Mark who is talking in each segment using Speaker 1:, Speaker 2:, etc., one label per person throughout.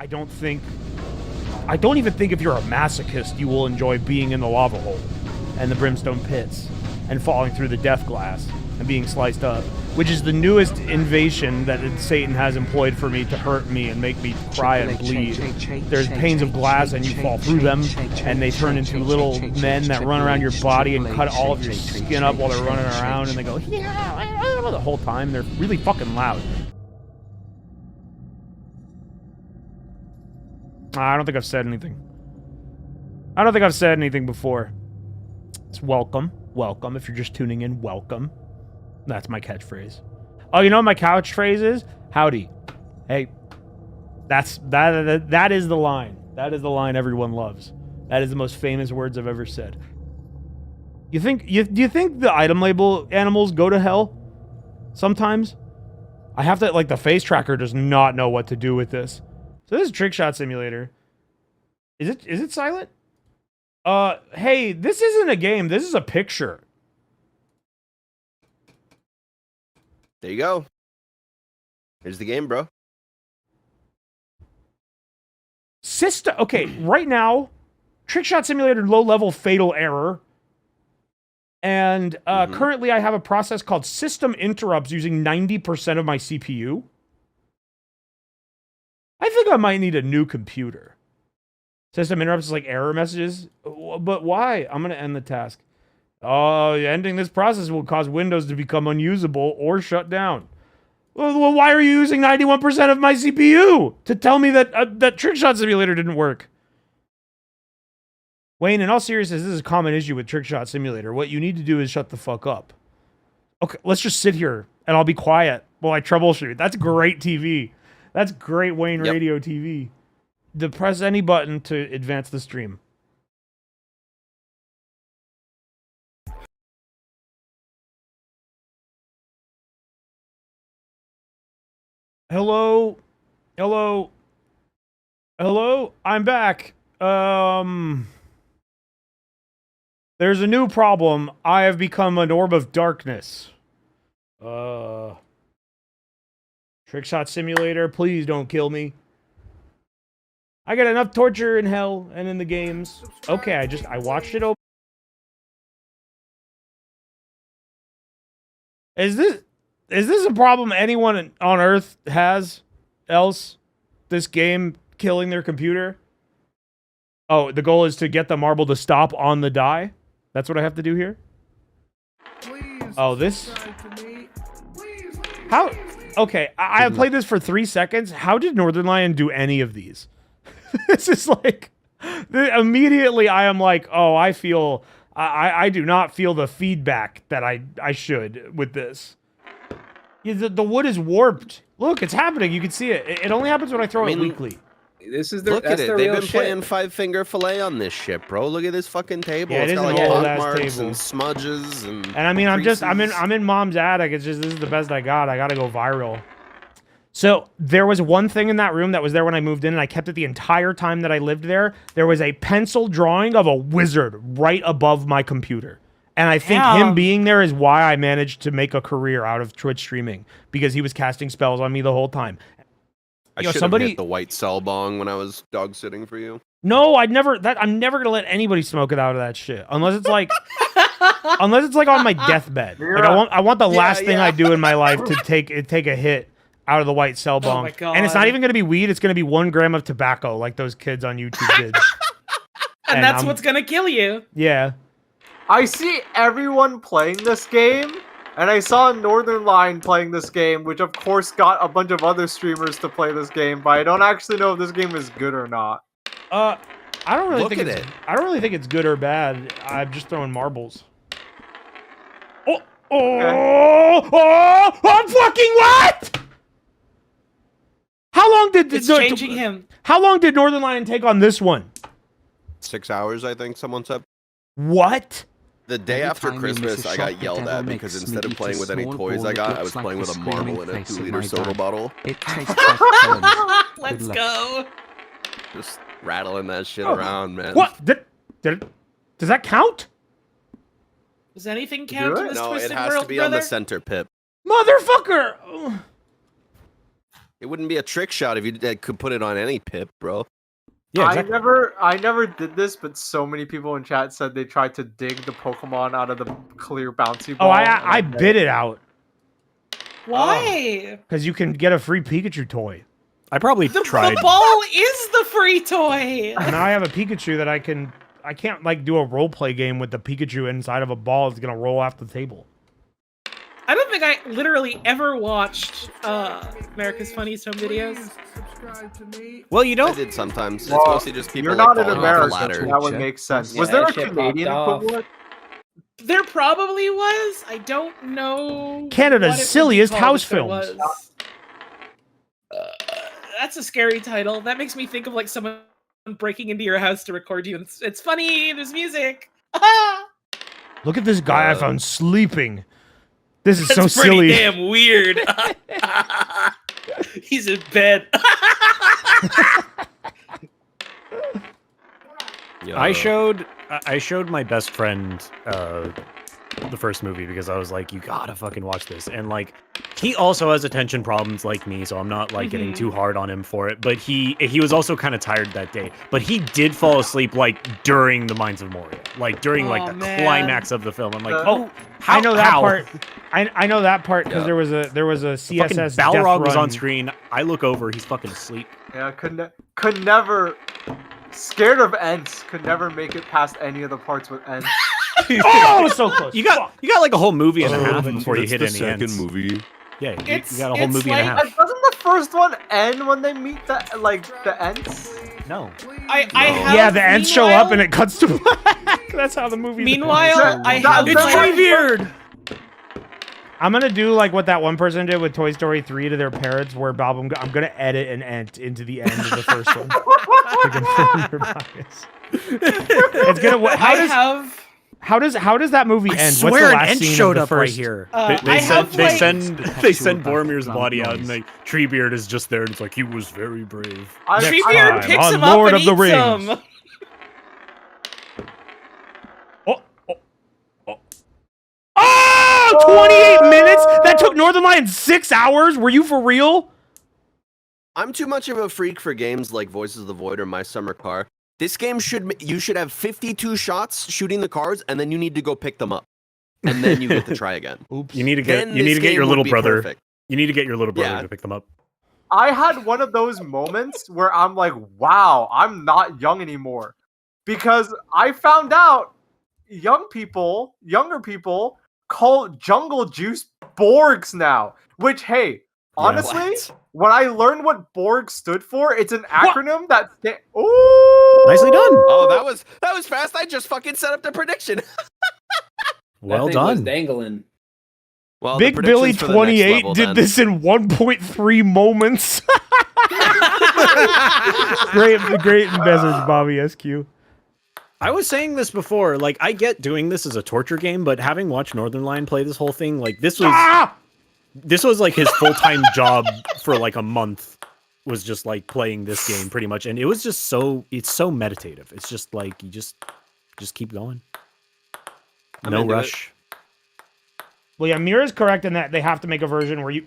Speaker 1: I don't even think if you're a masochist, you will enjoy being in the lava hole and the brimstone pits and falling through the death glass and being sliced up, which is the newest invasion that Satan has employed for me to hurt me and make me cry and bleed. There's panes of glass and you fall through them, and they turn into little men that run around your body and cut all of your skin up while they're running around, and they go, yeah, the whole time. They're really fucking loud. I don't think I've said anything. I don't think I've said anything before. It's welcome. Welcome. If you're just tuning in, welcome. That's my catchphrase. Oh, you know what my catchphrase is? Howdy. Hey. That is the line. That is the line everyone loves. That is the most famous words I've ever said. Do you think the item label animals go to hell? Sometimes? I have to, like, the face tracker does not know what to do with this. So this is TrickShot Simulator. Is it silent? Hey, this isn't a game. This is a picture.
Speaker 2: There you go. Here's the game, bro.
Speaker 1: Okay, right now, TrickShot Simulator low-level fatal error. And currently I have a process called system interrupts using 90% of my CPU. I think I might need a new computer. System interrupts is like error messages. But why? I'm going to end the task. Ending this process will cause Windows to become unusable or shut down. Well, why are you using 91% of my CPU to tell me that that TrickShot Simulator didn't work? Wayne, in all seriousness, this is a common issue with TrickShot Simulator. What you need to do is shut the fuck up. Okay, let's just sit here and I'll be quiet while I troubleshoot. That's great TV. That's great Wayne Radio TV. Press any button to advance the stream. Hello? Hello? Hello? I'm back. There's a new problem. I have become an orb of darkness. TrickShot Simulator, please don't kill me. I got enough torture in hell and in the games. Okay, I watched it open. Is this a problem anyone on Earth has else? This game killing their computer? Oh, the goal is to get the marble to stop on the die? That's what I have to do here?
Speaker 3: Please,
Speaker 1: oh, this? How? Okay, I have played this for 3 seconds. How did Northern Lion do any of these? This is like... Immediately I am like, oh, I do not feel the feedback that I should with this. Yeah, the wood is warped. Look, it's happening. You can see it. It only happens when I throw it weakly.
Speaker 3: This is their,
Speaker 2: Look at it. They've been playing Five Finger Fillet on this ship, bro. Look at this fucking table.
Speaker 1: Yeah,
Speaker 2: it's got like
Speaker 1: old-ass
Speaker 2: marks
Speaker 1: table.
Speaker 2: and smudges and.
Speaker 1: And I mean, I'm in mom's attic. It's just this is the best I got. I gotta go viral. So there was one thing in that room that was there when I moved in, and I kept it the entire time that I lived there. There was a pencil drawing of a wizard right above my computer. And I think him being there is why I managed to make a career out of Twitch streaming, because he was casting spells on me the whole time.
Speaker 2: I should have hit the white cell bong when I was dog sitting for you.
Speaker 1: No, I'm never gonna let anybody smoke it out of that shit unless it's like, on my deathbed. Like I want the last thing I do in my life to take a hit out of the white cell bong. Oh my God. And it's not even gonna be weed. It's gonna be 1 gram of tobacco, like those kids on YouTube did.
Speaker 4: and that's what's gonna kill you.
Speaker 1: Yeah.
Speaker 5: I see everyone playing this game. And I saw Northern Lion playing this game, which of course got a bunch of other streamers to play this game, but I don't actually know if this game is good or not.
Speaker 1: I don't really think it's good or bad. I'm just throwing marbles. I'm fucking what? How long did
Speaker 4: changing him?
Speaker 1: How long did Northern Lion take on this one?
Speaker 2: 6 hours, I think someone said.
Speaker 1: What?
Speaker 2: The day after Christmas, I got yelled at because instead of playing with any toys I got, I was playing with a marble in a 2-liter soda bottle.
Speaker 4: It tastes like Let's go.
Speaker 2: Just rattling that shit around, man.
Speaker 1: What? Does that count?
Speaker 4: Does anything count in this
Speaker 2: No,
Speaker 4: twisted
Speaker 2: it has
Speaker 4: world,
Speaker 2: to be
Speaker 4: brother?
Speaker 2: on the center pip.
Speaker 1: Motherfucker!
Speaker 2: It wouldn't be a trick shot if you could put it on any pip, bro.
Speaker 6: Yeah, exactly.
Speaker 5: I never did this, but so many people in chat said they tried to dig the Pokemon out of the clear bouncy ball.
Speaker 1: Oh, I bit it out.
Speaker 4: Why?
Speaker 1: Because you can get a free Pikachu toy.
Speaker 6: I probably tried.
Speaker 4: The ball is the free toy.
Speaker 1: Now I have a Pikachu that I can't like do a role play game with the Pikachu inside of a ball. It's gonna roll off the table.
Speaker 4: I don't think I literally ever watched America's Funniest Home Videos.
Speaker 6: Well, you
Speaker 2: I
Speaker 6: don't.
Speaker 2: did sometimes.
Speaker 5: Well,
Speaker 2: it's mostly just people
Speaker 5: You're
Speaker 2: like
Speaker 5: not in
Speaker 2: falling off a
Speaker 5: America,
Speaker 2: ladder.
Speaker 5: so that would make sense.
Speaker 3: Yeah,
Speaker 5: Was there a
Speaker 3: that shit
Speaker 5: Canadian
Speaker 3: popped off.
Speaker 5: equivalent?
Speaker 4: There probably was. I don't know.
Speaker 1: Canada's
Speaker 4: what it would be
Speaker 1: silliest
Speaker 4: called
Speaker 1: house
Speaker 4: if there
Speaker 1: films.
Speaker 4: was. That's a scary title. That makes me think of like someone breaking into your house to record you. It's funny. There's music.
Speaker 1: Look at this guy I found sleeping. This is so
Speaker 4: That's pretty
Speaker 1: silly.
Speaker 4: damn weird. He's in bed.
Speaker 6: I showed my best friend the first movie because I was like, you gotta fucking watch this. And like, he also has attention problems like me, so I'm not like getting too hard on him for it. But he was also kind of tired that day. But he did fall asleep like during the Mines of Moria, like during like the climax of the film. I'm like,
Speaker 1: I know that part. I know that part because there was a CSS
Speaker 6: Balrog
Speaker 1: death
Speaker 6: was
Speaker 1: run.
Speaker 6: on screen. I look over, he's fucking asleep.
Speaker 5: Yeah, could never. Scared of Ents. Could never make it past any of the parts with Ents.
Speaker 1: Oh, so close.
Speaker 6: You got like a whole movie and a half before you hit any
Speaker 2: second
Speaker 6: ends.
Speaker 2: movie.
Speaker 6: Yeah, you
Speaker 4: It's-
Speaker 6: got a whole
Speaker 4: it's
Speaker 6: movie and a
Speaker 4: like-
Speaker 6: half.
Speaker 5: Doesn't the first one end when they meet the Ents?
Speaker 6: No.
Speaker 4: I have,
Speaker 1: Yeah, the ends show up and
Speaker 4: meanwhile-
Speaker 1: it cuts to black. That's how the movie.
Speaker 4: Meanwhile, I have
Speaker 5: It's
Speaker 4: my-
Speaker 6: Treebeard!
Speaker 1: I'm gonna do like what that one person did with Toy Story 3 to their parents, where Bob, I'm gonna edit an ent into the end of the first one to confirm your bias. It's gonna. How does that movie end?
Speaker 6: I
Speaker 1: What's
Speaker 6: swear
Speaker 1: the
Speaker 6: an
Speaker 1: last
Speaker 6: ent
Speaker 1: scene
Speaker 6: showed
Speaker 1: of
Speaker 6: up
Speaker 1: the
Speaker 6: right
Speaker 1: first?
Speaker 6: here.
Speaker 4: I
Speaker 6: They
Speaker 4: have,
Speaker 6: send
Speaker 4: like-
Speaker 6: Boromir's body out, and like Treebeard is just there, and it's like he was very brave.
Speaker 4: Treebeard picks
Speaker 1: on
Speaker 4: him
Speaker 1: Lord
Speaker 4: up
Speaker 1: of
Speaker 4: and
Speaker 1: the
Speaker 4: eats
Speaker 1: Rings.
Speaker 4: him.
Speaker 1: Oh, 28 minutes? That took Northern Lion 6 hours? Were you for real?
Speaker 2: I'm too much of a freak for games like Voices of the Void or My Summer Car. This game you should have 52 shots shooting the cars, and then you need to go pick them up, and then you get to try again.
Speaker 1: Oops.
Speaker 6: You need to get
Speaker 2: Then
Speaker 6: your
Speaker 2: this game
Speaker 6: little
Speaker 2: would be
Speaker 6: brother.
Speaker 2: perfect.
Speaker 6: You need to get your little brother
Speaker 2: Yeah.
Speaker 6: to pick them up.
Speaker 5: I had one of those moments where I'm like, wow, I'm not young anymore. Because I found out younger people call Jungle Juice Borgs now. Which, hey, honestly, when I learned what Borg stood for, it's an acronym that ooh,
Speaker 6: Nicely done.
Speaker 2: Oh, that was fast. I just fucking set up the prediction.
Speaker 6: Well
Speaker 3: That thing was
Speaker 6: done.
Speaker 3: dangling.
Speaker 2: Well, the
Speaker 1: Big Billy
Speaker 2: predictions for the next
Speaker 1: 28
Speaker 2: level,
Speaker 1: did
Speaker 2: then.
Speaker 1: this in 1.3 moments. great message, Bobby SQ.
Speaker 6: I was saying this before, like, I get doing this as a torture game, but having watched Northern Lion play this whole thing, like, this was like his full-time job for like a month, was just like playing this game pretty much, and it was just it's so meditative. It's just like you just keep going.
Speaker 2: I'm
Speaker 6: No
Speaker 2: into
Speaker 6: rush.
Speaker 1: Well, yeah, Mira's correct in that they have to make a version where you...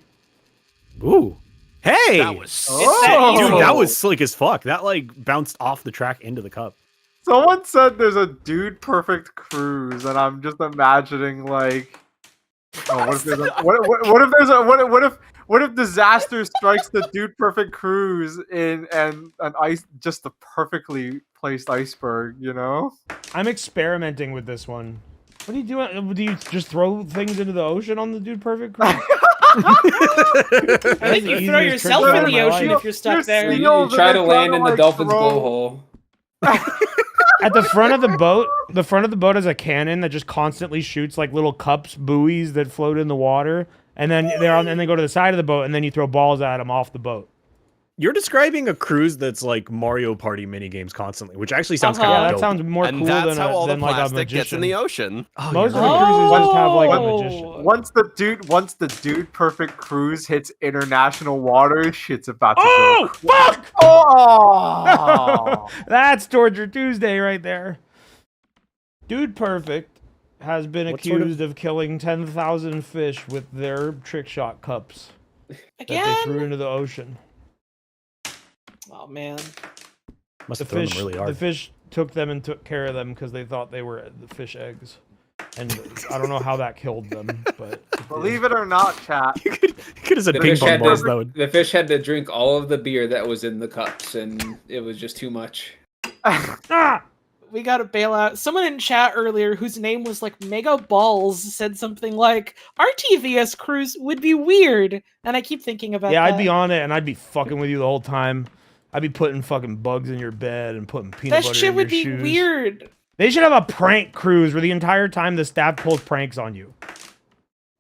Speaker 6: Ooh. Hey!
Speaker 2: That was
Speaker 6: Dude, that was slick as fuck. That like bounced off the track into the cup.
Speaker 5: Someone said there's a Dude Perfect cruise, and I'm just imagining like, oh, what if disaster strikes the Dude Perfect cruise in an ice, just a perfectly placed iceberg, you know?
Speaker 1: I'm experimenting with this one. What are you doing? Do you just throw things into the ocean on the Dude Perfect cruise?
Speaker 4: I think you throw yourself in the ocean if you're stuck there.
Speaker 3: You try to land in the dolphin's blowhole.
Speaker 1: At the front of the boat has a cannon that just constantly shoots like little cups, buoys that float in the water, and then they go to the side of the boat, and then you throw balls at them off the boat.
Speaker 6: You're describing a cruise that's like Mario Party minigames constantly, which actually sounds kind of
Speaker 1: Yeah, that
Speaker 6: dope.
Speaker 1: sounds more
Speaker 2: And
Speaker 1: cool
Speaker 2: that's
Speaker 1: than,
Speaker 2: how all the
Speaker 1: than like a
Speaker 2: plastic gets in
Speaker 1: magician.
Speaker 2: the ocean.
Speaker 1: Most of the cruises just have like a magician.
Speaker 5: Once the Dude Perfect cruise hits international waters, shit's about to
Speaker 1: Oh,
Speaker 5: go.
Speaker 1: fuck!
Speaker 5: Oh!
Speaker 1: That's Torture Tuesday right there. Dude Perfect has been
Speaker 6: What sort
Speaker 1: accused of killing 10,000 fish with their trick shot cups. that
Speaker 4: Again?
Speaker 1: they threw into the ocean.
Speaker 4: Oh man.
Speaker 6: Must
Speaker 1: The
Speaker 6: have thrown
Speaker 1: fish,
Speaker 6: them really hard.
Speaker 1: the fish took them and took care of them because they thought they were the fish eggs. And I don't know how that killed them, but it did.
Speaker 5: Believe it or not, chat.
Speaker 6: You could have said
Speaker 3: The
Speaker 6: ping
Speaker 3: fish,
Speaker 6: pong
Speaker 3: had
Speaker 6: balls.
Speaker 3: to,
Speaker 6: That would.
Speaker 3: the fish had to drink all of the beer that was in the cups, and it was just too much.
Speaker 1: Ah!
Speaker 4: We got to bail out. Someone in chat earlier whose name was like Mega Balls said something like, RTVS cruise would be weird. And I keep thinking about
Speaker 1: Yeah,
Speaker 4: that.
Speaker 1: I'd be on it and I'd be fucking with you the whole time. I'd be putting fucking bugs in your bed and putting peanut
Speaker 4: That
Speaker 1: butter
Speaker 4: shit
Speaker 1: in
Speaker 4: would
Speaker 1: your
Speaker 4: be
Speaker 1: shoes.
Speaker 4: weird.
Speaker 1: They should have a prank cruise where the entire time the staff pulls pranks on you.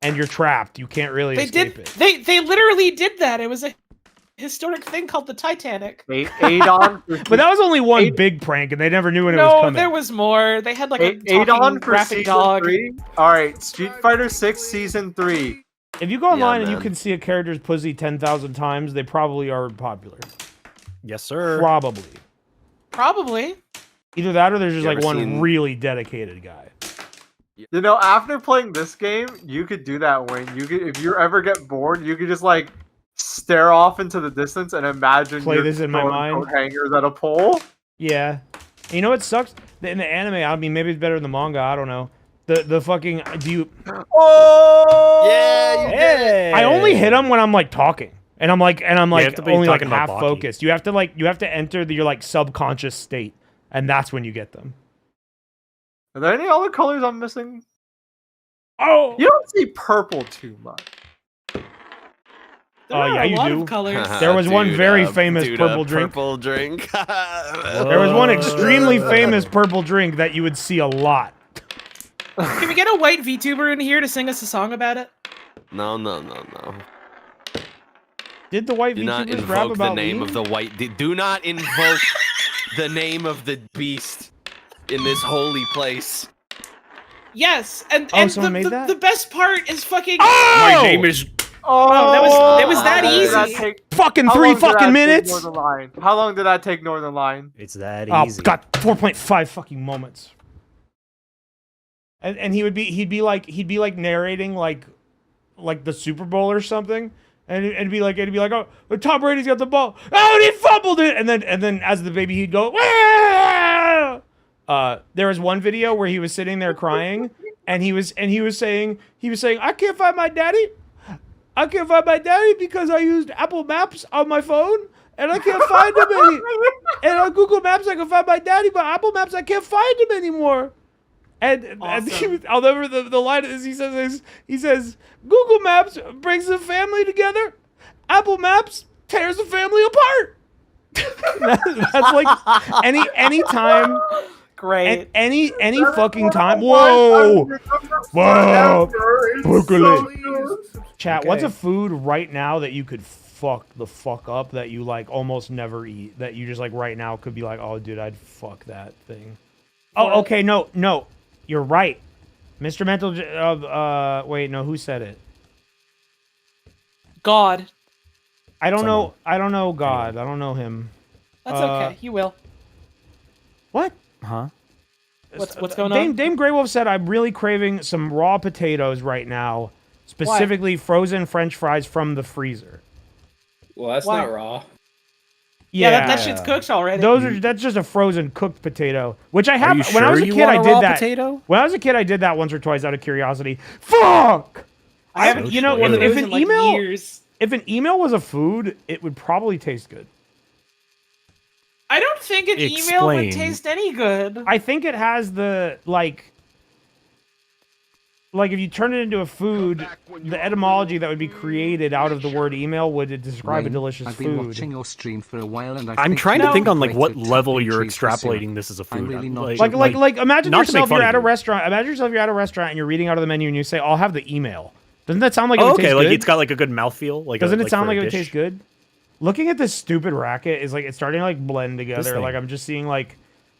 Speaker 1: And you're trapped. You can't really
Speaker 4: They
Speaker 1: escape
Speaker 4: did.
Speaker 1: it.
Speaker 4: They literally did that. It was a historic thing called the Titanic.
Speaker 5: Adon.
Speaker 1: But that was only one
Speaker 5: Eight-
Speaker 1: big prank and they never knew when it was
Speaker 4: No,
Speaker 1: coming.
Speaker 4: there was more. They had like a
Speaker 5: Adon
Speaker 4: talking
Speaker 5: for
Speaker 4: graphic
Speaker 5: season
Speaker 4: dog.
Speaker 5: 3. All right, Street Fighter 6 season 3.
Speaker 1: If you go online and you
Speaker 2: man.
Speaker 1: can see a character's pussy 10,000 times, they probably are popular.
Speaker 6: Yes, sir.
Speaker 1: Probably.
Speaker 4: Probably.
Speaker 1: Either that or there's just
Speaker 2: You
Speaker 1: like
Speaker 2: ever
Speaker 1: one
Speaker 2: seen-
Speaker 1: really dedicated guy.
Speaker 5: You know, after playing this game, you could do that, Wayne. You could, if you ever get bored, you could just like stare off into the distance and imagine
Speaker 1: Play
Speaker 5: you're
Speaker 1: this in my
Speaker 5: throwing
Speaker 1: mind.
Speaker 5: coat hangers at a pole.
Speaker 1: Yeah. You know what sucks? In the anime, I mean, maybe it's better in the manga, I don't know. The fucking, do you...
Speaker 5: Oh!
Speaker 2: Yeah, you did it.
Speaker 1: I only hit them when I'm like talking. And I'm like
Speaker 6: have to be
Speaker 1: only like
Speaker 6: talking about
Speaker 1: half
Speaker 6: Baki.
Speaker 1: focused. You have to enter your like subconscious state. And that's when you get them.
Speaker 5: Are there any other colors I'm missing?
Speaker 1: Oh!
Speaker 5: You don't see purple too much.
Speaker 4: There
Speaker 1: Oh,
Speaker 4: are
Speaker 1: yeah,
Speaker 4: a
Speaker 1: you
Speaker 4: lot
Speaker 1: do.
Speaker 4: of colors.
Speaker 1: There was one very
Speaker 2: a
Speaker 1: famous purple drink.
Speaker 2: Purple drink.
Speaker 1: There was one extremely famous purple drink that you would see a lot.
Speaker 4: Can we get a white VTuber in here to sing us a song about it?
Speaker 2: No.
Speaker 1: Did the white
Speaker 2: Do not
Speaker 1: VTubers rap
Speaker 2: invoke the
Speaker 1: about
Speaker 2: name
Speaker 1: me?
Speaker 2: of the white. Do not invoke the name of the beast in this holy place.
Speaker 4: Yes, and
Speaker 1: Oh,
Speaker 4: and
Speaker 1: someone made that?
Speaker 4: the best part is fucking.
Speaker 1: Oh!
Speaker 6: My name is.
Speaker 5: Oh,
Speaker 4: that was that
Speaker 5: how long did
Speaker 4: easy.
Speaker 5: take-
Speaker 1: Fucking
Speaker 5: how
Speaker 1: 3
Speaker 5: long did that
Speaker 1: fucking
Speaker 5: take
Speaker 1: minutes!
Speaker 5: Northern Line? How long did that take Northern Line?
Speaker 6: It's that
Speaker 1: Oh,
Speaker 6: easy.
Speaker 1: God, 4.5 fucking moments. And he'd be like narrating like the Super Bowl or something, and it'd be like oh, Tom Brady's got the ball, oh, and he fumbled it, and then as the baby he'd go, "Wah!" There was one video where he was sitting there crying, and he was saying I can't find my daddy because I used Apple Maps on my phone. And I can't find him and on Google Maps I can find my daddy, but Apple Maps I can't find him anymore. And I'll never the line is he says Google Maps brings the family together, Apple Maps tears the family apart. That's like any time,
Speaker 4: Great.
Speaker 1: any fucking time. Whoa, broccoli. Chat. What's a food right now that you could fuck the fuck up that you like almost never eat, that you just like right now could be like, oh dude, I'd fuck that thing. Oh, okay, no, you're right, Mr. Mental. Wait, no, who said it?
Speaker 4: God.
Speaker 1: I don't know. I don't know God. I don't know him.
Speaker 4: That's okay. You will.
Speaker 1: What?
Speaker 6: Huh?
Speaker 4: What's going on?
Speaker 1: Dame Grey Wolf said, I'm really craving some raw potatoes right now, specifically frozen French fries from the freezer.
Speaker 3: Well, that's
Speaker 4: Why?
Speaker 3: not raw.
Speaker 4: Yeah, that shit's cooked already.
Speaker 1: That's just a frozen cooked potato, which I have.
Speaker 6: Are you
Speaker 1: When I was a
Speaker 6: sure you
Speaker 1: kid, I
Speaker 6: want a
Speaker 1: did
Speaker 6: raw
Speaker 1: that.
Speaker 6: potato?
Speaker 1: When I was a kid, I did that once or twice out of curiosity. Fuck!
Speaker 4: I haven't
Speaker 1: You know,
Speaker 4: eaten one of
Speaker 1: if
Speaker 4: those
Speaker 1: an
Speaker 4: in, like,
Speaker 1: email,
Speaker 4: years.
Speaker 1: if an email was a food, it would probably taste good.
Speaker 4: I don't think an email would
Speaker 6: Explain.
Speaker 4: taste any good.
Speaker 1: I think it has the like if you turn it into a food, the etymology that would be created out of the word email would describe a
Speaker 7: Wayne,
Speaker 1: delicious
Speaker 7: I've been
Speaker 1: food.
Speaker 7: watching your stream for a while, and
Speaker 6: I'm trying to
Speaker 4: No.
Speaker 6: think on like what
Speaker 7: Great
Speaker 6: level
Speaker 7: to
Speaker 6: you're
Speaker 7: treat for syrup.
Speaker 6: extrapolating this as a
Speaker 7: I'm
Speaker 6: food.
Speaker 7: really not
Speaker 1: Like imagine
Speaker 6: not to make
Speaker 1: yourself
Speaker 6: fun
Speaker 1: you're
Speaker 6: of
Speaker 1: at a
Speaker 6: you.
Speaker 1: restaurant. Imagine yourself you're at a restaurant and you're reading out of the menu and you say, "I'll have the email." Doesn't that sound like it
Speaker 6: Oh,
Speaker 1: would
Speaker 6: okay,
Speaker 1: taste
Speaker 6: like
Speaker 1: good?
Speaker 6: it's got like a good mouthfeel. Like
Speaker 1: Doesn't it sound
Speaker 6: for
Speaker 1: like
Speaker 6: a
Speaker 1: it would
Speaker 6: dish.
Speaker 1: taste good? Looking at this stupid racket is like it's starting to like blend together.
Speaker 6: thing.
Speaker 1: Like I'm just seeing like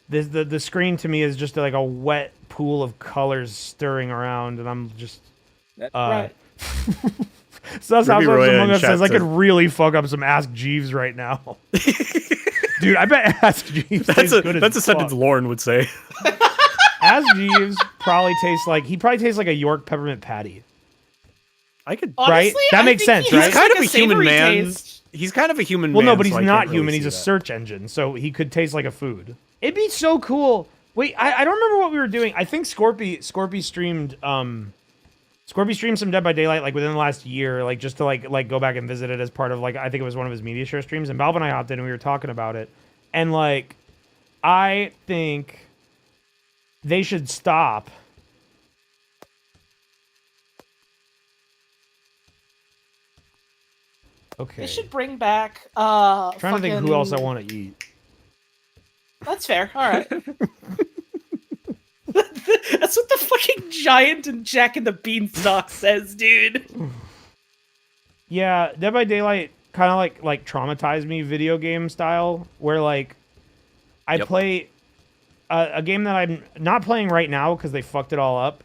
Speaker 1: this the screen to me is just like a wet pool of colors stirring around, and I'm just
Speaker 4: Right.
Speaker 1: So that's how
Speaker 6: Ruby Roya
Speaker 1: Among
Speaker 6: in
Speaker 1: Us
Speaker 6: chat
Speaker 1: says I
Speaker 6: says-
Speaker 1: could really fuck up some Ask Jeeves right now. Dude, I bet Ask Jeeves
Speaker 6: That's
Speaker 1: tastes
Speaker 6: a
Speaker 1: good
Speaker 6: that's a
Speaker 1: as
Speaker 6: sentence
Speaker 1: fuck.
Speaker 6: Lauren would say.
Speaker 1: Ask Jeeves probably tastes like a York peppermint patty.
Speaker 6: I could.
Speaker 4: Honestly,
Speaker 1: That
Speaker 4: I
Speaker 1: makes
Speaker 4: think
Speaker 1: sense,
Speaker 4: he
Speaker 1: right?
Speaker 4: has,
Speaker 6: He's kind
Speaker 4: like,
Speaker 6: of a human
Speaker 4: savory
Speaker 6: man.
Speaker 4: taste.
Speaker 6: He's kind of a human
Speaker 1: Well,
Speaker 6: man.
Speaker 1: no, but he's
Speaker 6: so I
Speaker 1: not
Speaker 6: can't really
Speaker 1: human.
Speaker 6: see
Speaker 1: He's a
Speaker 6: that.
Speaker 1: search engine, so he could taste like a food. It'd be so cool. Wait, I don't remember what we were doing. I think Scorpy streamed some Dead by Daylight like within the last year, like just to like go back and visit it as part of like I think it was one of his media share streams. And Valve and I hopped in and we were talking about it, and like I think they should stop. Okay.
Speaker 4: They should bring back.
Speaker 1: Trying to think who else I want to eat.
Speaker 4: That's fair. All right. That's what the fucking giant and Jack and the Beanstalk says, dude.
Speaker 1: Yeah, Dead by Daylight kind of like traumatized me video game style, where like I play a game that I'm not playing right now because they fucked it all up,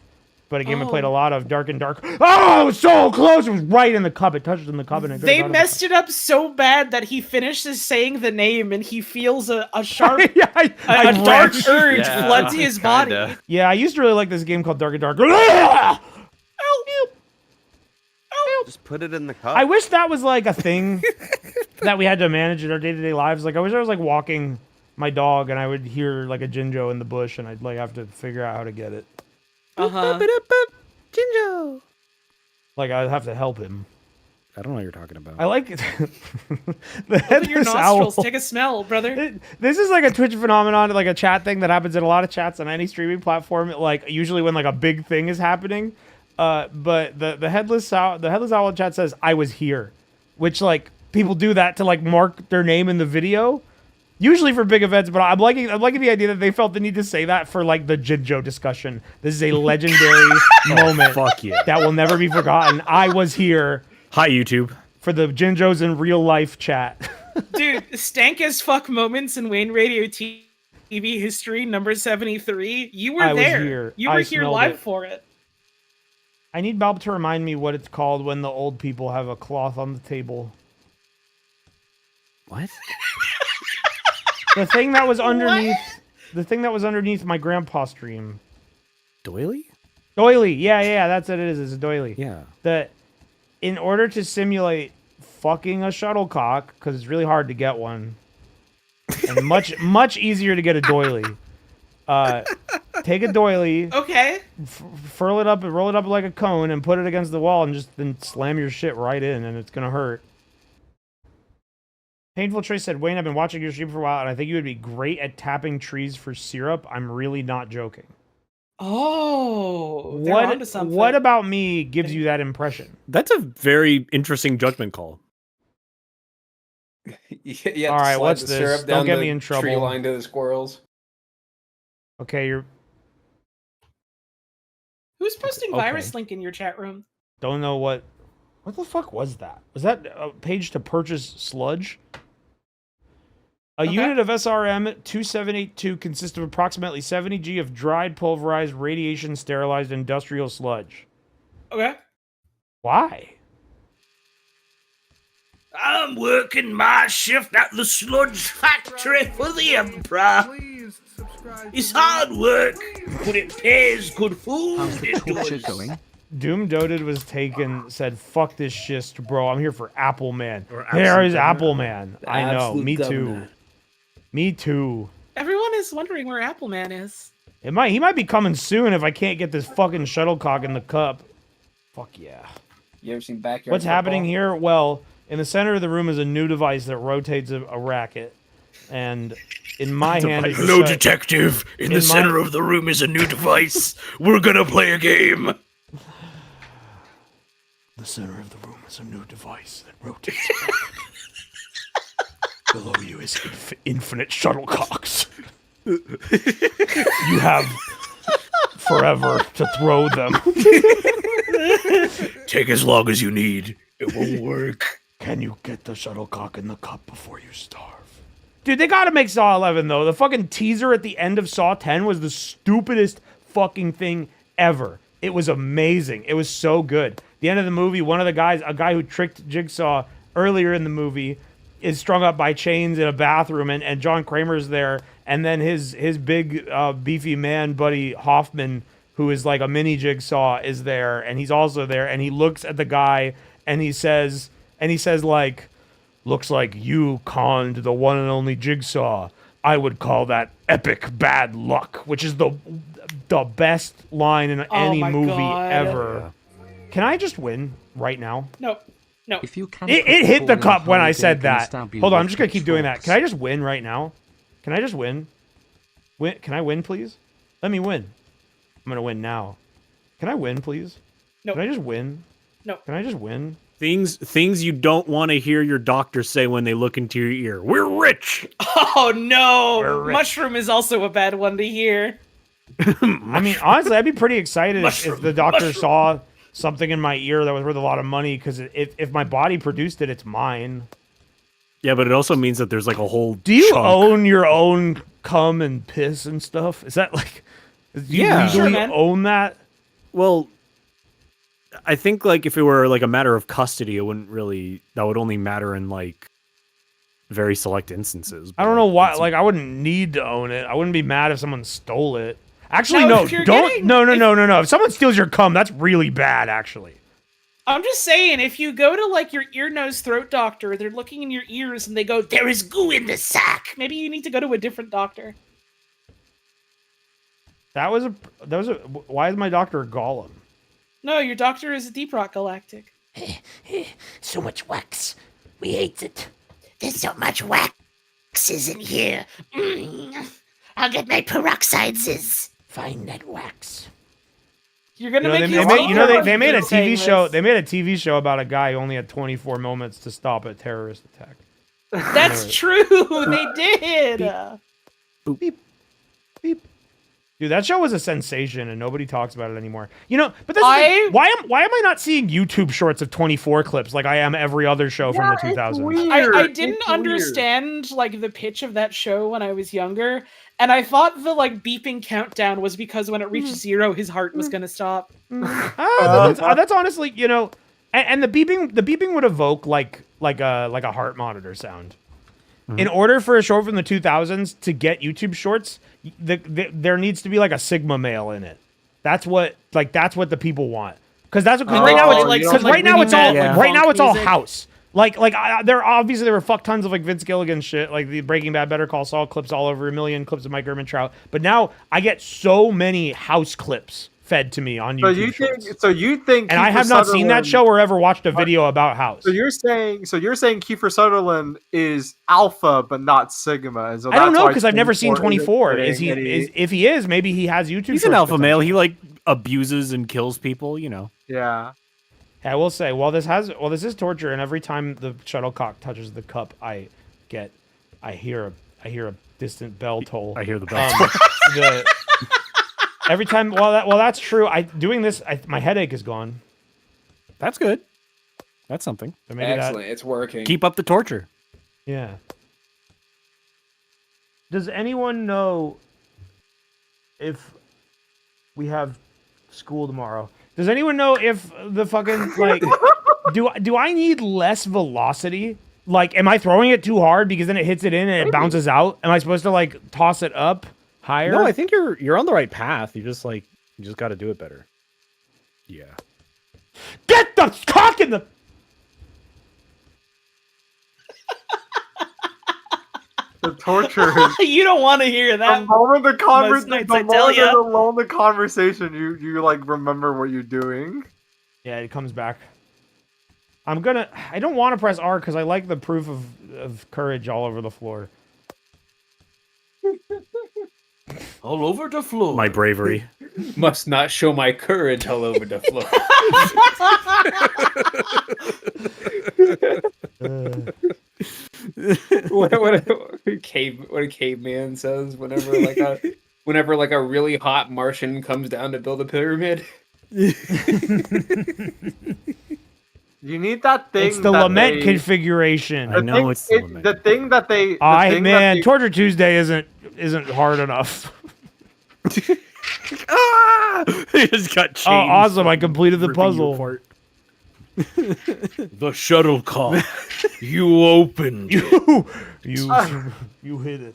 Speaker 1: but a game I played a lot of, Dark and Dark. Oh, it was so close! It was right in the cup. It touched in the cup, and it
Speaker 4: They messed it up so bad that he finishes saying the name and he feels a sharp,
Speaker 1: yeah,
Speaker 4: a dark urge flood to his body.
Speaker 2: kinda.
Speaker 1: Yeah, I used to really like this game called Dark and Dark.
Speaker 2: Just put it in the cup.
Speaker 1: I wish that was like a thing that we had to manage in our day-to-day lives. Like I wish I was like walking my dog and I would hear like a Jinjo in the bush and I'd like have to figure out how to get it.
Speaker 4: Jinjo.
Speaker 1: Like I'd have to help him.
Speaker 6: I don't know what you're talking about.
Speaker 1: I like it. The
Speaker 4: Open your
Speaker 1: headless
Speaker 4: nostrils.
Speaker 1: owl.
Speaker 4: Take a smell, brother.
Speaker 1: This is like a Twitch phenomenon, like a chat thing that happens in a lot of chats on any streaming platform. Like usually when like a big thing is happening. But the headless owl chat says I was here, which like people do that to like mark their name in the video, usually for big events. But I'm liking the idea that they felt the need to say that for like the Jinjo discussion. This is a legendary moment.
Speaker 6: Fuck yeah.
Speaker 1: That will never be forgotten. I was here
Speaker 6: Hi, YouTube.
Speaker 1: for the Jinjos in real life chat.
Speaker 4: Dude, stank as fuck moments in Wayne Radio TV history, number 73. You were
Speaker 1: I was
Speaker 4: there.
Speaker 1: here.
Speaker 4: You
Speaker 1: I
Speaker 4: were here
Speaker 1: smelled
Speaker 4: live
Speaker 1: it.
Speaker 4: for it.
Speaker 1: I need Bob to remind me what it's called when the old people have a cloth on the table.
Speaker 6: What?
Speaker 1: The thing that was underneath. The thing that was underneath my grandpa stream.
Speaker 6: Doily?
Speaker 1: Doily. Yeah, that's what it is. It's a doily.
Speaker 6: Yeah.
Speaker 1: That in order to simulate fucking a shuttlecock, because it's really hard to get one, and much easier to get a doily. Take a doily,
Speaker 4: Okay.
Speaker 1: furl it up and roll it up like a cone, and put it against the wall, and just then slam your shit right in, and it's gonna hurt. Painful Trace said, Wayne, I've been watching your stream for a while, and I think you would be great at tapping trees for syrup. I'm really not joking.
Speaker 4: Oh, they're onto something.
Speaker 1: What about me gives you that impression?
Speaker 6: That's a very interesting judgment call.
Speaker 3: Yeah,
Speaker 1: All right,
Speaker 3: slide
Speaker 1: what's
Speaker 3: the
Speaker 1: this?
Speaker 3: syrup
Speaker 1: Don't
Speaker 3: down
Speaker 1: get
Speaker 3: the
Speaker 1: me in
Speaker 3: Tree
Speaker 1: trouble.
Speaker 3: line to the squirrels.
Speaker 1: Okay, you're...
Speaker 4: Who's posting
Speaker 1: Okay.
Speaker 4: virus link in your chat room?
Speaker 1: Don't know what... What the fuck was that? Was that a page to purchase sludge? A
Speaker 4: Okay.
Speaker 1: unit of SRM-2782 consists of approximately 70 G of dried, pulverized, radiation-sterilized industrial sludge.
Speaker 4: Okay.
Speaker 1: Why?
Speaker 8: I'm working my shift at the sludge factory for the Emperor. It's hard work, but it pays good food.
Speaker 7: How's the
Speaker 8: it
Speaker 7: torture
Speaker 8: does.
Speaker 7: going?
Speaker 1: Doom Doted was taken, said, fuck this shit, bro. I'm here for Apple Man.
Speaker 6: Or
Speaker 1: There is
Speaker 6: Absolute
Speaker 1: Apple Man.
Speaker 3: The
Speaker 1: I know.
Speaker 3: absolute
Speaker 1: Me too.
Speaker 3: governor.
Speaker 1: Me too.
Speaker 4: Everyone is wondering where Appleman is.
Speaker 1: He might be coming soon if I can't get this fucking shuttlecock in the cup. Fuck yeah.
Speaker 3: You ever seen Backyard
Speaker 1: What's happening
Speaker 3: Football?
Speaker 1: here? Well, in the center of the room is a new device that rotates a racket. And in my hand is
Speaker 8: Hello,
Speaker 1: a shut-
Speaker 8: detective. In
Speaker 1: in
Speaker 8: the
Speaker 1: my-
Speaker 8: center of the room is a new device. We're gonna play a game.
Speaker 1: The center of the room is a new device that rotates. Below you is infinite shuttlecocks. You have forever to throw them.
Speaker 8: Take as long as you need. It won't work.
Speaker 1: Can you get the shuttlecock in the cup before you starve? Dude, they gotta make Saw 11, though. The fucking teaser at the end of Saw 10 was the stupidest fucking thing ever. It was amazing. It was so good. The end of the movie, one of the guys, a guy who tricked Jigsaw earlier in the movie, is strung up by chains in a bathroom, and John Kramer's there, and then his big, beefy man buddy Hoffman, who is like a mini Jigsaw, is there, and he's also there, and he looks at the guy and he says like, looks like you conned the one and only Jigsaw. I would call that epic bad luck, which is the best line in any
Speaker 4: my
Speaker 1: movie
Speaker 4: God.
Speaker 1: ever. Can I just win right now?
Speaker 4: No. No.
Speaker 7: If you can
Speaker 1: It hit the cup when I said that.
Speaker 7: Hold
Speaker 1: Hold on, I'm just gonna keep doing that. Can I just win right now? Can I just win? Can I win, please? Let me win. I'm gonna win now. Can I win, please?
Speaker 4: No.
Speaker 1: Can I just win?
Speaker 4: No.
Speaker 1: Can I just win?
Speaker 6: Things you don't want to hear your doctor say when they look into your ear. We're rich.
Speaker 4: Oh no!
Speaker 1: We're rich.
Speaker 4: Mushroom is also a bad one to hear.
Speaker 1: I mean, honestly, I'd be pretty excited if the doctor saw something in my ear that was worth a lot of money, because if my body produced it, it's mine.
Speaker 6: Yeah, but it also means that there's like a whole.
Speaker 1: Do you
Speaker 6: chunk.
Speaker 1: own your own cum and piss and stuff? Is that like? Do you
Speaker 6: Yeah.
Speaker 1: legally
Speaker 4: Sure, man.
Speaker 1: own that?
Speaker 6: Well, I think like if it were like a matter of custody, it wouldn't really. That would only matter in like very select instances.
Speaker 1: I don't know why. Like, I wouldn't need to own it. I wouldn't be mad if someone stole it. Actually,
Speaker 4: No,
Speaker 1: no.
Speaker 4: if you're
Speaker 1: Don't.
Speaker 4: getting-
Speaker 1: No. If someone steals your cum, that's really bad. Actually.
Speaker 4: I'm just saying, if you go to like your ear, nose, throat doctor, they're looking in your ears and they go, "There is goo in the sack." Maybe you need to go to a different doctor.
Speaker 1: That was a. Why is my doctor a golem?
Speaker 4: No, your doctor is a Deep Rock Galactic.
Speaker 8: So much wax. We hate it. There's so much wax in here. I'll get my peroxides. Find that wax.
Speaker 4: You're gonna
Speaker 1: They
Speaker 4: make
Speaker 1: made a TV
Speaker 4: saying
Speaker 1: show.
Speaker 4: this.
Speaker 1: They made a TV show about a guy who only had 24 moments to stop a terrorist attack.
Speaker 4: That's true. They did.
Speaker 1: Beep. Dude, that show was a sensation, and nobody talks about it anymore. You know, but this is the- why am I not seeing YouTube shorts of 24 clips like I am every other show from the 2000s?
Speaker 4: I didn't understand like the pitch of that show when I was younger, and I thought the like beeping countdown was because when it reached 0, his heart was gonna stop.
Speaker 1: That's honestly, you know, and the beeping would evoke like a heart monitor sound. In order for a show from the 2000s to get YouTube shorts, there needs to be like a Sigma male in it. That's what the people want. Because that's what right now it's all house. There were fuck tons of like Vince Gilligan shit, like the Breaking Bad, Better Call Saul clips all over, a million clips of Mike Ehrmantraut. But now I get so many house clips fed to me on YouTube.
Speaker 5: So you think?
Speaker 1: And I have not seen that show or ever watched a video about House.
Speaker 5: So you're saying Kiefer Sutherland is alpha but not sigma? And so
Speaker 1: I don't
Speaker 5: that's
Speaker 1: know
Speaker 5: why
Speaker 1: because I've never seen 24.
Speaker 5: isn't hitting
Speaker 1: If he is, maybe he has YouTube.
Speaker 6: He's an alpha male. He like abuses and kills people. You know.
Speaker 5: Yeah.
Speaker 1: I will say, this is torture, and every time the shuttlecock touches the cup, I hear a distant bell toll.
Speaker 6: I hear the bell.
Speaker 1: Every time, that's true. My headache is gone.
Speaker 6: That's good. That's something.
Speaker 1: So maybe
Speaker 3: Excellent. It's working.
Speaker 6: Keep up the torture.
Speaker 1: Yeah. Does anyone know if we have school tomorrow? Does anyone know if the fucking like do I need less velocity? Like, am I throwing it too hard because then it hits it in and it bounces out? Am I supposed to like toss it up higher?
Speaker 6: No, I think you're on the right path. You just got to do it better. Yeah.
Speaker 1: Get the cock in the.
Speaker 5: The torture.
Speaker 4: You don't want to hear that.
Speaker 5: The moment the
Speaker 4: Most nights, I tell ya.
Speaker 5: alone the conversation, you like remember what you're doing.
Speaker 1: Yeah, it comes back. I don't want to press R because I like the proof of courage all over the floor.
Speaker 8: All over the floor.
Speaker 6: My bravery.
Speaker 3: Must not show my courage all over the floor. what a caveman says whenever like a really hot Martian comes down to build a pyramid.
Speaker 5: You need that thing.
Speaker 1: It's the lament configuration.
Speaker 6: I know it's the lament.
Speaker 5: The thing that they.
Speaker 1: Torture Tuesday isn't hard enough.
Speaker 6: He just got changed.
Speaker 1: Oh, awesome! I completed the puzzle.
Speaker 8: The shuttlecock. You opened.
Speaker 1: You hit it.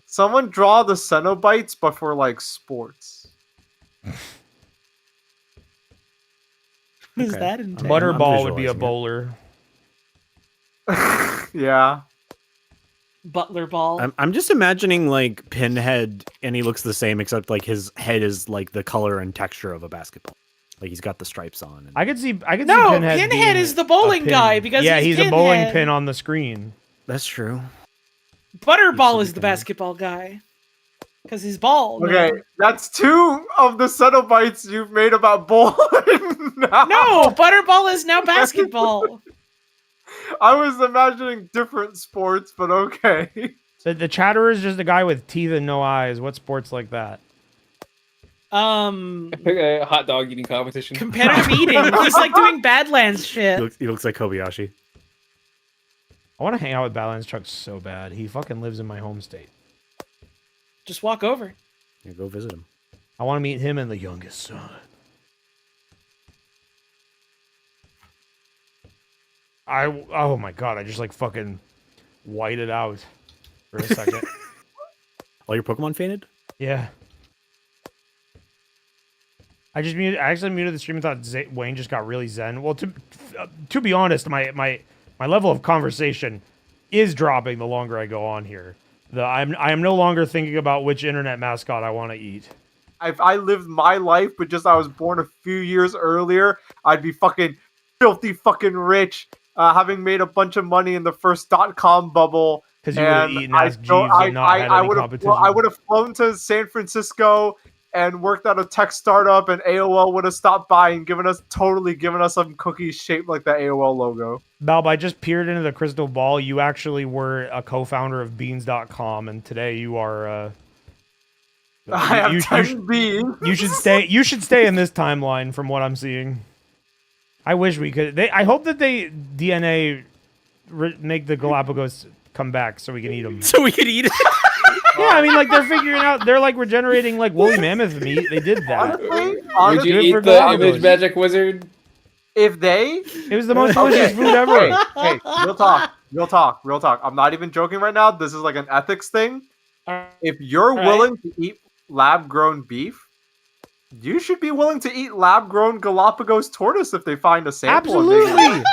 Speaker 5: Someone draw the Cenobites, but for like sports.
Speaker 4: does
Speaker 6: Okay.
Speaker 4: that entail?
Speaker 1: Butterball would be a
Speaker 6: visualizing it.
Speaker 1: bowler.
Speaker 5: Yeah.
Speaker 4: Butler ball.
Speaker 6: I'm just imagining like Pinhead, and he looks the same except like his head is like the color and texture of a basketball. Like he's got the stripes on. And...
Speaker 1: I could see
Speaker 4: No,
Speaker 1: Pinhead
Speaker 4: Pinhead
Speaker 1: being
Speaker 4: is the
Speaker 1: a
Speaker 4: bowling
Speaker 1: pin.
Speaker 4: guy because
Speaker 1: yeah, he's a bowling
Speaker 4: Pinhead.
Speaker 1: pin on the screen.
Speaker 6: That's true.
Speaker 4: Butterball
Speaker 6: He's
Speaker 4: is the
Speaker 6: Pinhead.
Speaker 4: basketball guy because he's bald.
Speaker 5: Okay, that's 2 of the Cenobites you've made about bowling. now.
Speaker 4: No, Butterball is now basketball.
Speaker 5: I was imagining different sports, but okay.
Speaker 1: So the Chatterer is just a guy with teeth and no eyes. What sports like that?
Speaker 3: A hot dog eating competition.
Speaker 4: Competitive eating. He's like doing Badlands shit.
Speaker 6: He looks like Kobayashi.
Speaker 1: I want to hang out with Badlands Chuck so bad. He fucking lives in my home state.
Speaker 4: Just walk over.
Speaker 6: Yeah, go visit him.
Speaker 1: I want to meet him and the youngest son. Oh my god, I just like fucking whited out for a second.
Speaker 6: All your Pokemon fainted?
Speaker 1: Yeah. I actually muted the stream and thought Wayne just got really zen. Well, to be honest, my level of conversation is dropping the longer I go on here. I am no longer thinking about which internet mascot I want to eat.
Speaker 5: If I lived my life, but just I was born a few years earlier, I'd be fucking filthy fucking rich, having made a bunch of money in the first .com bubble.
Speaker 1: Because you would have eaten ass Jeeves and not had any competition.
Speaker 5: I would have flown to San Francisco and worked at a tech startup, and AOL would have stopped by and given us some cookies shaped like the AOL logo.
Speaker 1: Balb, I just peered into the crystal ball. You actually were a co-founder of Beans.com, and today you are.
Speaker 5: I have 10 beans.
Speaker 1: You should stay. You should stay in this timeline, from what I'm seeing. I wish we could. I hope that they DNA make the Galapagos come back so we can eat them.
Speaker 6: So we could eat it.
Speaker 1: Yeah, I mean, like they're figuring out. They're like regenerating like woolly mammoth meat. They did that.
Speaker 3: Would you
Speaker 1: Good
Speaker 3: eat
Speaker 1: for
Speaker 3: the
Speaker 1: Galapagos.
Speaker 3: Image Magic Wizard?
Speaker 5: If they,
Speaker 1: It was the most delicious food ever.
Speaker 5: hey, real talk. I'm not even joking right now. This is like an ethics thing. If you're
Speaker 4: Alright.
Speaker 5: willing to eat lab-grown beef, you should be willing to eat lab-grown Galapagos tortoise if they find a sample. and they-
Speaker 1: Absolutely.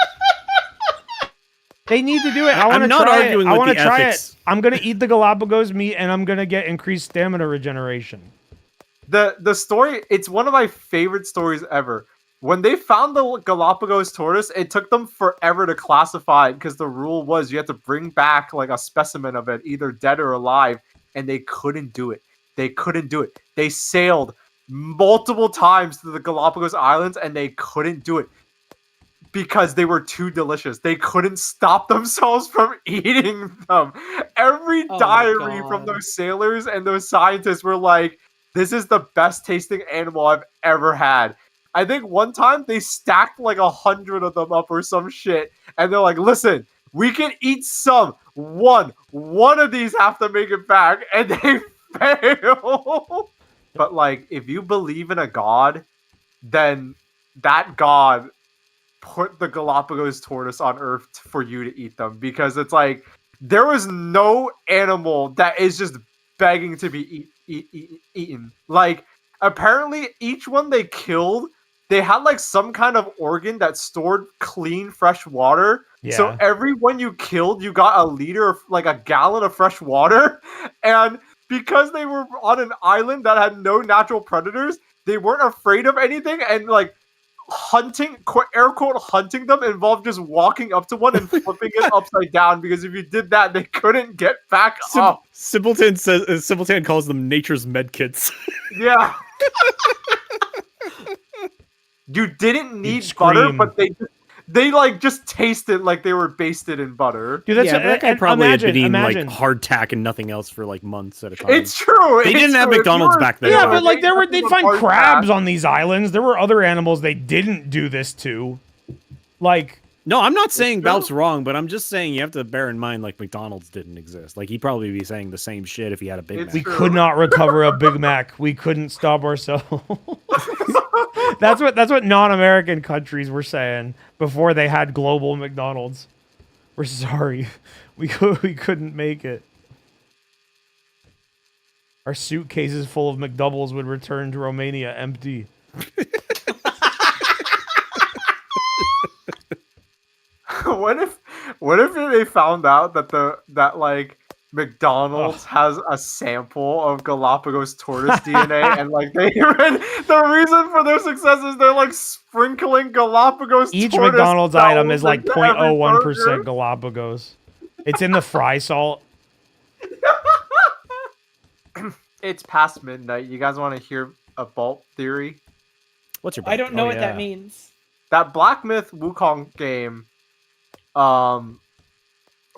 Speaker 1: They need to do it. I want to
Speaker 6: I'm not
Speaker 1: try
Speaker 6: arguing
Speaker 1: it. I
Speaker 6: with
Speaker 1: want to
Speaker 6: the
Speaker 1: try
Speaker 6: ethics.
Speaker 1: it. I'm gonna eat the Galapagos meat, and I'm gonna get increased stamina regeneration.
Speaker 5: The story, it's one of my favorite stories ever. When they found the Galapagos tortoise, it took them forever to classify it because the rule was you had to bring back like a specimen of it, either dead or alive, and they couldn't do it. They sailed multiple times to the Galapagos Islands and they couldn't do it because they were too delicious. They couldn't stop themselves from eating them. Every
Speaker 4: Oh my
Speaker 5: diary from
Speaker 4: God.
Speaker 5: those sailors and those scientists were like, this is the best tasting animal I've ever had. I think one time they stacked like 100 of them up or some shit. And they're like, listen, we can eat some. One of these have to make it back. And they fail. But like, if you believe in a god, then that god put the Galapagos tortoise on Earth for you to eat them. Because it's like, there is no animal that is just begging to be eaten. Like, apparently each one they killed, they had like some kind of organ that stored clean fresh water.
Speaker 1: Yeah.
Speaker 5: So every one you killed, you got a liter of like a gallon of fresh water. And because they were on an island that had no natural predators, they weren't afraid of anything. And like hunting, air quote, hunting them involved just walking up to one and flipping it upside down. Because if you did that, they couldn't get back up.
Speaker 6: Simpleton says Simpleton calls them nature's medkits.
Speaker 5: Yeah. You didn't need butter,
Speaker 1: scream.
Speaker 5: but they like just tasted like they were basted in butter.
Speaker 1: Dude, that's
Speaker 6: yeah, that guy probably
Speaker 1: imagine,
Speaker 6: had been eating
Speaker 1: imagine.
Speaker 6: like hardtack and nothing else for like months at a time.
Speaker 5: It's true.
Speaker 6: They
Speaker 5: it's
Speaker 6: didn't have
Speaker 5: true. If you
Speaker 6: McDonald's
Speaker 5: were-
Speaker 6: back then.
Speaker 1: Yeah,
Speaker 6: though.
Speaker 1: but like they'd find
Speaker 5: Hardtack.
Speaker 1: crabs on these islands. There were other animals they didn't do this to. Like,
Speaker 6: No, I'm not saying
Speaker 5: true.
Speaker 6: Balp's wrong, but I'm just saying you have to bear in mind like McDonald's didn't exist. Like he'd probably be saying the same shit if he had a Big
Speaker 5: It's
Speaker 6: Mac.
Speaker 1: we
Speaker 5: true.
Speaker 1: could not recover a Big Mac. We couldn't stop ourselves. That's what non-American countries were saying before they had global McDonald's. We're sorry. We couldn't make it. Our suitcases full of McDoubles would return to Romania empty.
Speaker 5: What if they found out that like McDonald's has a sample of Galapagos tortoise DNA and like the reason for their success is they're like sprinkling Galapagos
Speaker 1: Each
Speaker 5: tortoise
Speaker 1: McDonald's item is
Speaker 5: cells
Speaker 1: like
Speaker 5: into every
Speaker 1: 0.01%
Speaker 5: burger.
Speaker 1: Galapagos. It's in the fry salt.
Speaker 5: It's past midnight. You guys want to hear a bolt theory?
Speaker 6: What's your?
Speaker 4: I don't know
Speaker 1: Oh,
Speaker 4: what that
Speaker 1: yeah.
Speaker 4: means.
Speaker 5: That Black Myth Wukong game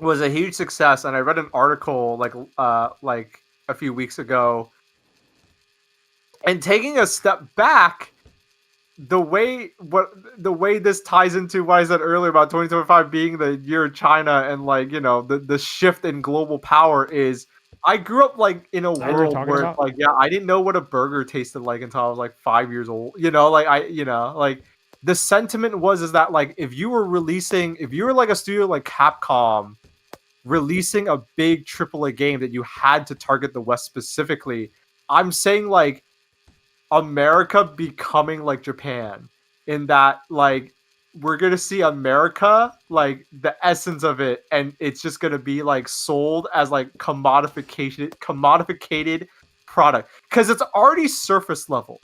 Speaker 5: was a huge success, and I read an article like a few weeks ago. And taking a step back, the way this ties into what I said earlier about 2025 being the year of China and like, you know, the shift in global power is I grew up like in a
Speaker 1: Is that what you're
Speaker 5: world
Speaker 1: talking
Speaker 5: where
Speaker 1: about?
Speaker 5: like, yeah, I didn't know what a burger tasted like until I was like 5 years old. You know, like like the sentiment is that like if you were like a studio like Capcom releasing a big AAA game that you had to target the West specifically, I'm saying like America becoming like Japan in that like we're gonna see America like the essence of it, and it's just gonna be like sold as like commodificated product because it's already surface level.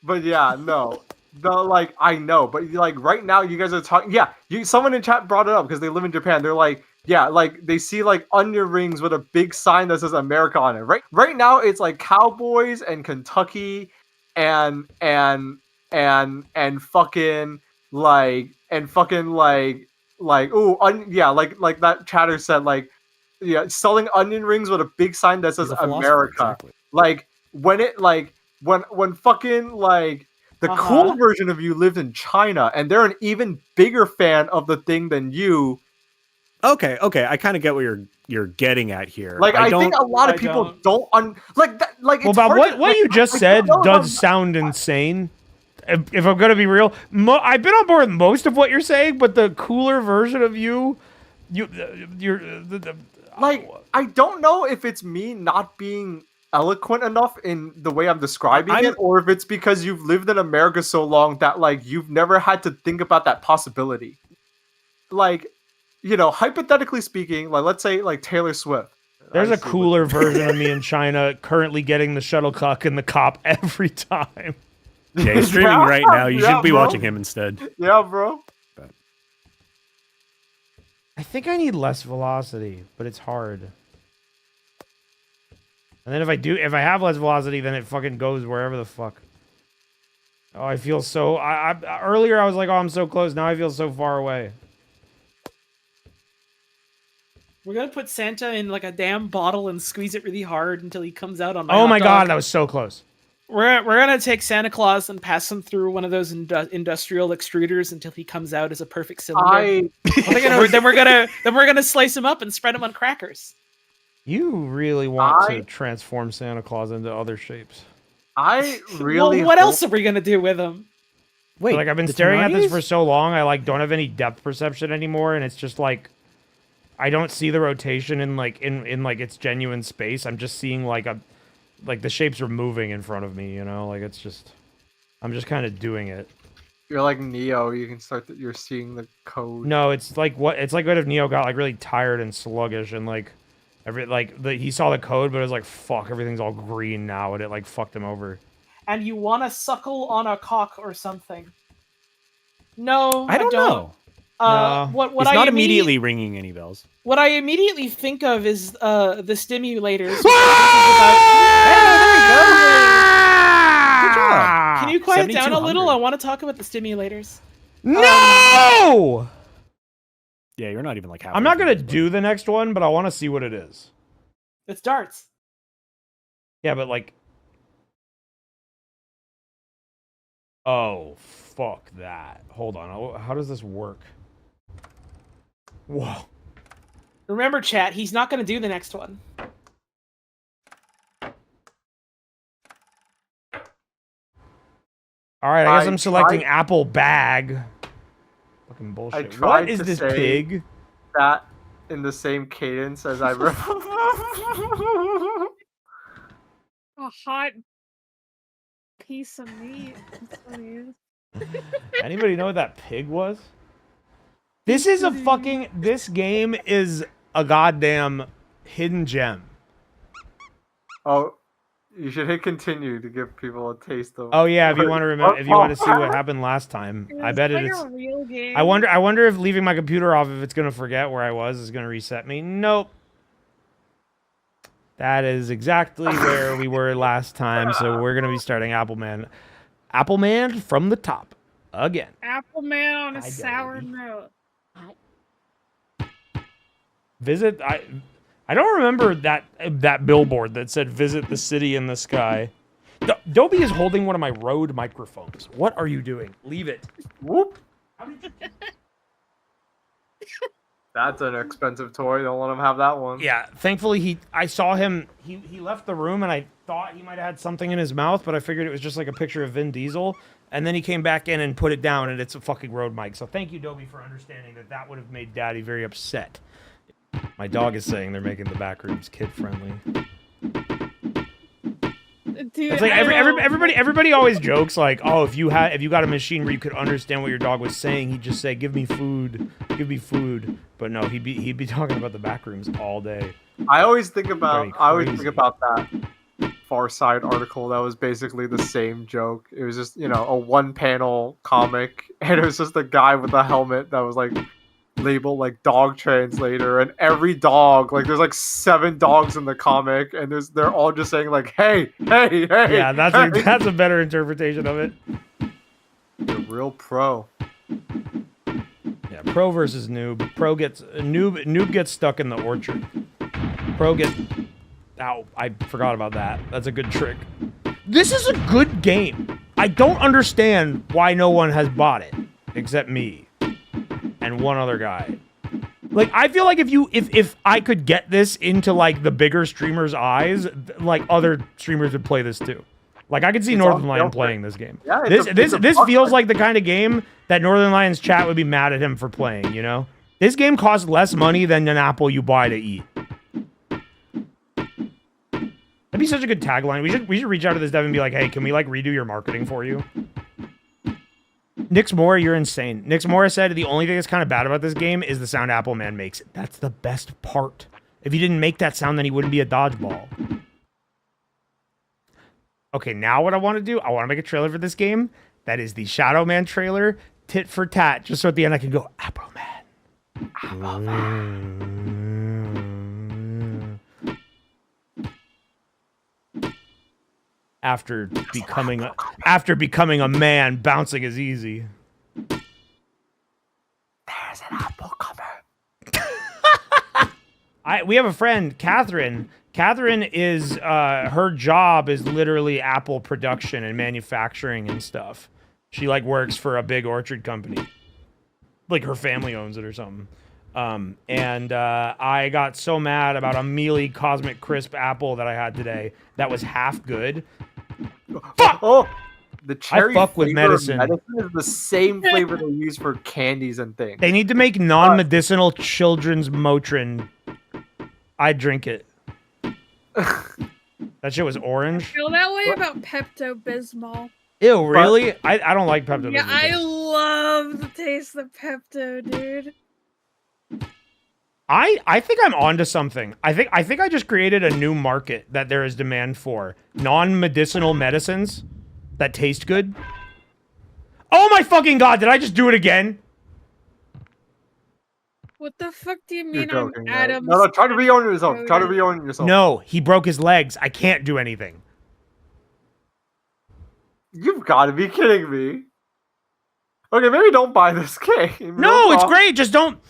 Speaker 5: But yeah, no. The like I know, but like right now you guys are talking. Yeah, someone in chat brought it up because they live in Japan. They're like, yeah, like they see like onion rings with a big sign that says America on it. Right now it's like Cowboys and Kentucky and fucking yeah, like that chatter said, like, yeah, selling onion rings with a big sign that says
Speaker 6: He's a philosopher,
Speaker 5: America.
Speaker 6: exactly.
Speaker 5: Like when it like when fucking like the cool version of you lived in China and they're an even bigger fan of the thing than you.
Speaker 6: Okay, I kind of get what you're getting at here.
Speaker 5: Like I think a lot of
Speaker 4: I
Speaker 5: people
Speaker 4: don't.
Speaker 5: like that. Like
Speaker 1: Well,
Speaker 5: it's
Speaker 1: Bob,
Speaker 5: hard
Speaker 1: what
Speaker 5: to,
Speaker 1: what
Speaker 5: like,
Speaker 1: you just
Speaker 5: I
Speaker 1: said
Speaker 5: don't know
Speaker 1: does sound insane. If I'm gonna be real, I've been on board with most of what you're saying, but the cooler version of you're
Speaker 5: like I don't know if it's me not being eloquent enough in the way I'm describing it, or if it's because you've lived in America so long that like you've never had to think about that possibility. Like, you know, hypothetically speaking, like let's say like Taylor Swift.
Speaker 1: There's a cooler version of me in China currently getting the shuttlecock and the cop every time.
Speaker 6: Yeah, he's streaming right now. You should be watching him instead.
Speaker 5: Yeah, bro.
Speaker 1: I think I need less velocity, but it's hard. And then if I have less velocity, then it fucking goes wherever the fuck. Oh, I feel so... earlier I was like, oh, I'm so close. Now I feel so far away.
Speaker 4: We're gonna put Santa in like a damn bottle and squeeze it really hard until he comes out on my
Speaker 1: Oh
Speaker 4: hot
Speaker 1: my
Speaker 4: dog.
Speaker 1: god, that was so close.
Speaker 4: We're gonna take Santa Claus and pass him through one of those industrial extruders until he comes out as a perfect cylinder. Then we're gonna slice him up and spread him on crackers.
Speaker 1: You really want to transform Santa Claus into other shapes.
Speaker 5: I really.
Speaker 4: Well, what else are we gonna do with him?
Speaker 1: Wait, like I've been staring at this for so long, I like don't have any depth perception anymore, and it's just like I don't see the rotation in like in like its genuine space. I'm just seeing like the shapes are moving in front of me, you know? Like it's just I'm just kind of doing it.
Speaker 5: You're like Neo, you can start you're seeing the code.
Speaker 1: No, it's like what if Neo got like really tired and sluggish and like he saw the code, but it was like, fuck, everything's all green now, and it like fucked him over.
Speaker 4: And you want to suckle on a cock or something? No,
Speaker 6: I don't know.
Speaker 1: No.
Speaker 4: What
Speaker 6: It's not immediately ringing any bells.
Speaker 4: What I immediately think of is the stimulators.
Speaker 6: Good job.
Speaker 4: Can you quiet down a little?
Speaker 6: 7200.
Speaker 4: I want to talk about the stimulators.
Speaker 1: No!
Speaker 6: Yeah, you're not even like half.
Speaker 1: I'm not gonna do the next one, but I want to see what it is.
Speaker 4: It's darts.
Speaker 1: Yeah, but like... Oh, fuck that. Hold on. How does this work? Whoa.
Speaker 4: Remember, chat, he's not going to do the next one.
Speaker 1: Alright, I guess I'm selecting Apple Bag. Fucking bullshit. What is this pig?
Speaker 5: That in the same cadence as I
Speaker 9: A hot piece of meat. That's what it is.
Speaker 1: Anybody know what that pig was? This is a fucking. This game is a goddamn hidden gem.
Speaker 5: Oh, you should hit continue to give people a taste of.
Speaker 1: Oh yeah, if you want to remember, if you want to see what happened last time, I bet
Speaker 9: like
Speaker 1: it's.
Speaker 9: a real game.
Speaker 1: I wonder if leaving my computer off, if it's gonna forget where I was, is gonna reset me. Nope. That is exactly where we were last time. So we're gonna be starting Appleman from the top again.
Speaker 9: Apple Man on a
Speaker 1: Hi,
Speaker 9: sour
Speaker 1: Daddy.
Speaker 9: note.
Speaker 1: Visit. I don't remember that billboard that said "Visit the city in the sky." Dobie is holding one of my Rode microphones. What are you doing? Leave it.
Speaker 5: Whoop. That's an expensive toy. Don't let him have that one.
Speaker 1: Yeah, thankfully I saw him, he left the room and I thought he might have had something in his mouth, but I figured it was just like a picture of Vin Diesel, and then he came back in and put it down and it's a fucking Rode mic. So thank you, Dobie, for understanding that would have made Daddy very upset. My dog is saying they're making the back rooms kid-friendly.
Speaker 9: Dude,
Speaker 1: It's like everybody always jokes like, oh, if you got a machine where you could understand what your dog was saying, he'd just say, give me food. But no, he'd be talking about the back rooms all day.
Speaker 5: I always think about
Speaker 1: crazy.
Speaker 5: that Far Side article that was basically the same joke. It was just, a one-panel comic, and it was just a guy with a helmet that was like labeled like dog translator, and every dog, like there's like 7 dogs in the comic, and they're all just saying like, hey.
Speaker 1: Yeah, that's a better interpretation of it.
Speaker 5: You're a real pro.
Speaker 1: Yeah, pro versus noob. Noob gets stuck in the orchard. Pro gets. Ow, I forgot about that. That's a good trick. This is a good game. I don't understand why no one has bought it except me and one other guy. Like, I feel like if I could get this into like the bigger streamers' eyes, like other streamers would play this too. Like, I could see Northern Lion playing this game.
Speaker 5: Yeah,
Speaker 1: this feels like the kind of game that Northern Lion's chat would be mad at him for playing, you know? This game costs less money than an apple you buy to eat. That'd be such a good tagline. We should reach out to this dev and be like, hey, can we like redo your marketing for you? Nix Moore, you're insane. Nix Moore said the only thing that's kind of bad about this game is the sound Appleman makes. That's the best part. If he didn't make that sound, then he wouldn't be a dodgeball. Okay, now what I want to do, I want to make a trailer for this game. That is the Shadow Man trailer, tit for tat, just so at the end I can go, Appleman. Appleman. After becoming a man, bouncing is easy.
Speaker 5: There's an apple cover.
Speaker 1: We have a friend, Catherine. Catherine is her job is literally apple production and manufacturing and stuff. She like works for a big orchard company. Like her family owns it or something. And I got so mad about a mealy Cosmic Crisp apple that I had today that was half good. Fuck!
Speaker 5: Oh, the cherry
Speaker 1: I fuck with
Speaker 5: flavor of
Speaker 1: medicine.
Speaker 5: is the same flavor they use for candies and things.
Speaker 1: They need to make non-medicinal children's Motrin. I drink it. That shit was orange.
Speaker 9: Feel that way about Pepto-Bismol.
Speaker 1: Ew, really? I don't like Pepto-Bismol.
Speaker 9: Yeah, I love the taste of Pepto, dude.
Speaker 1: I think I'm onto something. I think I just created a new market that there is demand for. Non-medicinal medicines that taste good. Oh my fucking god, did I just do it again?
Speaker 9: What the fuck do you
Speaker 5: You're
Speaker 9: mean I'm
Speaker 5: joking, right?
Speaker 9: Adam's?
Speaker 5: No, try to reown yourself. Try to reown yourself.
Speaker 1: No, he broke his legs. I can't do anything.
Speaker 5: You've got to be kidding me. Okay, maybe don't buy this game.
Speaker 1: No, it's great. Just don't.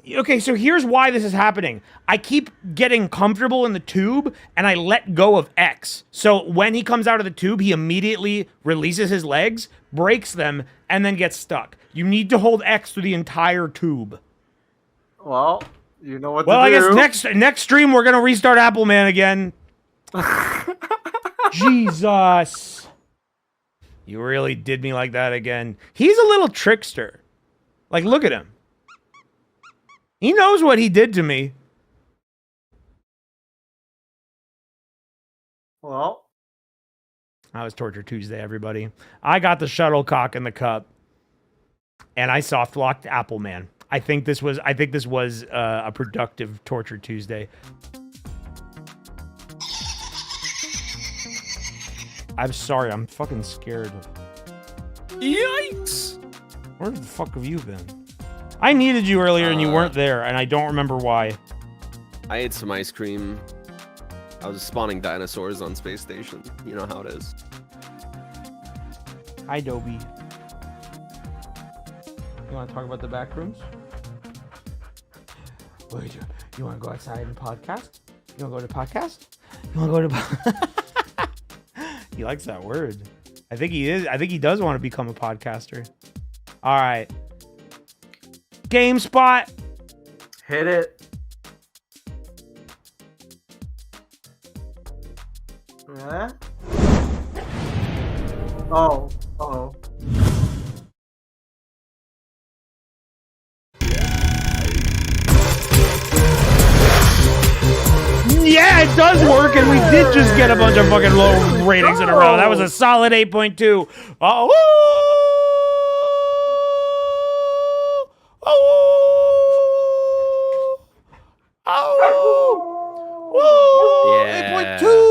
Speaker 1: Okay, so here's why this is happening. I keep getting comfortable in the tube, and I let go of X. So when he comes out of the tube, he immediately releases his legs, breaks them, and then gets stuck. You need to hold X through the entire tube.
Speaker 5: Well, you know what to
Speaker 1: Well, I
Speaker 5: do.
Speaker 1: guess next stream, we're going to restart Appleman again. Jesus. You really did me like that again. He's a little trickster. Like, look at him. He knows what he did to me.
Speaker 5: Well,
Speaker 1: That was Torture Tuesday, everybody. I got the shuttlecock in the cup, and I soft locked Appleman. I think this was a productive Torture Tuesday. I'm sorry, I'm fucking scared.
Speaker 3: Yikes!
Speaker 1: Where the fuck have you been? I needed you earlier and you weren't there, and I don't remember why.
Speaker 2: I ate some ice cream. I was spawning dinosaurs on Space Station. You know how it is.
Speaker 1: Hi, Dobie. You want to talk about the back rooms? What do you want to go outside and podcast? You want to go to podcast? You want to go to... He likes that word. I think he is. I think he does want to become a podcaster. All right. GameSpot.
Speaker 5: Hit it. Yeah? Oh. Uh-oh.
Speaker 1: Yeah, it does work, and we did just get a bunch of fucking low ratings in a row. That was a solid 8.2. Oh, oh,
Speaker 2: Yeah.
Speaker 1: 8.2.